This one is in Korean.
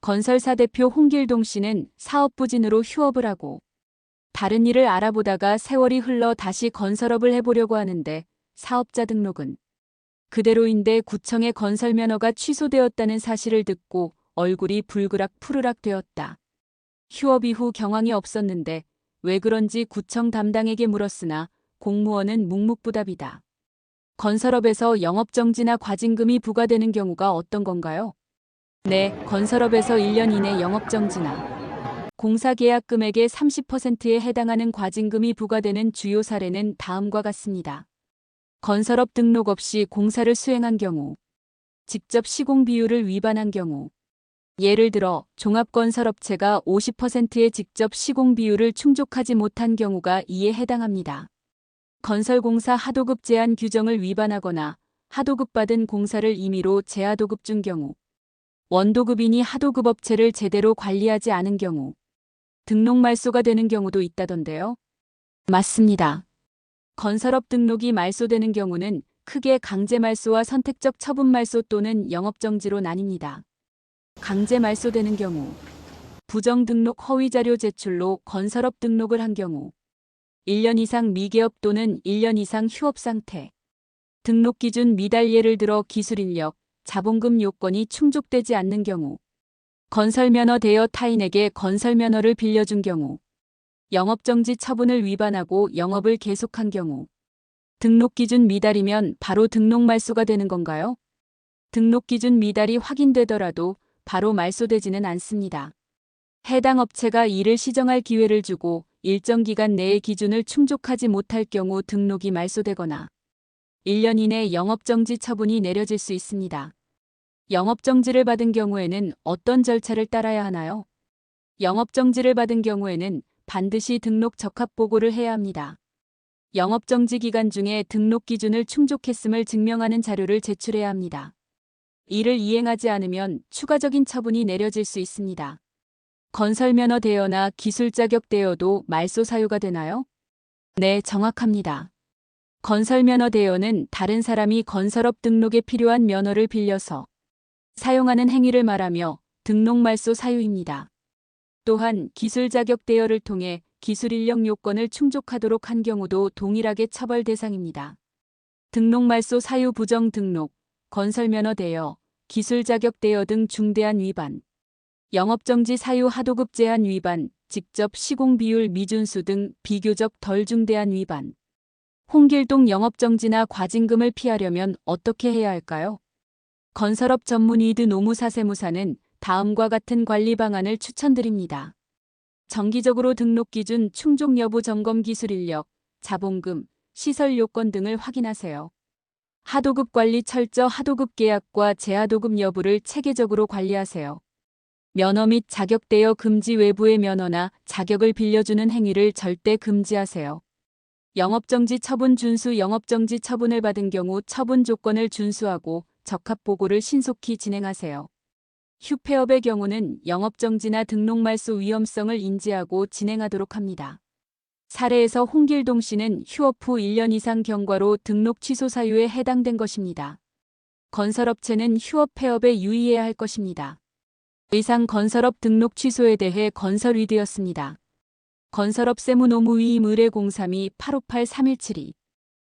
건설사 대표 홍길동 씨는 사업 부진으로 휴업을 하고 다른 일을 알아보다가 세월이 흘러 다시 건설업을 해보려고 하는데 사업자 등록은 그대로인데 구청의 건설 면허가 취소되었다는 사실을 듣고 얼굴이 불그락 푸르락 되었다. 휴업 이후 경황이 없었는데 왜 그런지 구청 담당에게 물었으나 공무원은 묵묵부답이다. 건설업에서 영업정지나 과징금이 부과되는 경우가 어떤 건가요? 네, 건설업에서 1년 이내 영업정지나 공사계약 금액의 30%에 해당하는 과징금이 부과되는 주요 사례는 다음과 같습니다. 건설업 등록 없이 공사를 수행한 경우, 직접 시공 비율을 위반한 경우, 예를 들어 종합건설업체가 50%의 직접 시공 비율을 충족하지 못한 경우가 이에 해당합니다. 건설공사 하도급 제한 규정을 위반하거나 하도급 받은 공사를 임의로 재하도급 준 경우, 원도급인이 하도급 업체를 제대로 관리하지 않은 경우, 등록 말소가 되는 경우도 있다던데요. 맞습니다. 건설업 등록이 말소되는 경우는 크게 강제 말소와 선택적 처분 말소 또는 영업정지로 나뉩니다. 강제 말소되는 경우, 부정 등록 허위 자료 제출로 건설업 등록을 한 경우, 1년 이상 미개업 또는 1년 이상 휴업 상태, 등록 기준 미달 예를 들어 기술 인력, 자본금 요건이 충족되지 않는 경우, 건설면허 대여 타인에게 건설면허를 빌려준 경우, 영업정지 처분을 위반하고 영업을 계속한 경우, 등록 기준 미달이면 바로 등록 말소가 되는 건가요? 등록 기준 미달이 확인되더라도 바로 말소되지는 않습니다. 해당 업체가 이를 시정할 기회를 주고 일정 기간 내의 기준을 충족하지 못할 경우 등록이 말소되거나 1년 이내 영업정지 처분이 내려질 수 있습니다. 영업정지를 받은 경우에는 어떤 절차를 따라야 하나요? 영업정지를 받은 경우에는 반드시 등록 적합보고를 해야 합니다. 영업정지 기간 중에 등록 기준을 충족했음을 증명하는 자료를 제출해야 합니다. 이를 이행하지 않으면 추가적인 처분이 내려질 수 있습니다. 건설면허 대여나 기술자격 대여도 말소 사유가 되나요? 네, 정확합니다. 건설면허 대여는 다른 사람이 건설업 등록에 필요한 면허를 빌려서 사용하는 행위를 말하며 등록 말소 사유입니다. 또한 기술자격 대여를 통해 기술인력 요건을 충족하도록 한 경우도 동일하게 처벌 대상입니다. 등록 말소 사유 부정 등록, 건설면허 대여, 기술자격 대여 등 중대한 위반, 영업정지 사유 하도급 제한 위반, 직접 시공 비율 미준수 등 비교적 덜 중대한 위반. 홍길동 영업정지나 과징금을 피하려면 어떻게 해야 할까요? 건설업 전문 이드 노무사세무사는 다음과 같은 관리 방안을 추천드립니다. 정기적으로 등록 기준 충족 여부 점검 기술 인력, 자본금, 시설 요건 등을 확인하세요. 하도급 관리 철저 하도급 계약과 재하도급 여부를 체계적으로 관리하세요. 면허 및 자격 대여 금지 외부의 면허나 자격을 빌려주는 행위를 절대 금지하세요. 영업정지 처분 준수 영업정지 처분을 받은 경우 처분 조건을 준수하고 적합보고를 신속히 진행하세요. 휴폐업의 경우는 영업정지나 등록 말소 위험성을 인지하고 진행하도록 합니다. 사례에서 홍길동 씨는 휴업 후 1년 이상 경과로 등록 취소 사유에 해당된 것입니다. 건설업체는 휴업 폐업에 유의해야 할 것입니다. 이상 건설업 등록 취소에 대해 건설위드였습니다. 건설업 세무노무위임 의뢰 032-858-3172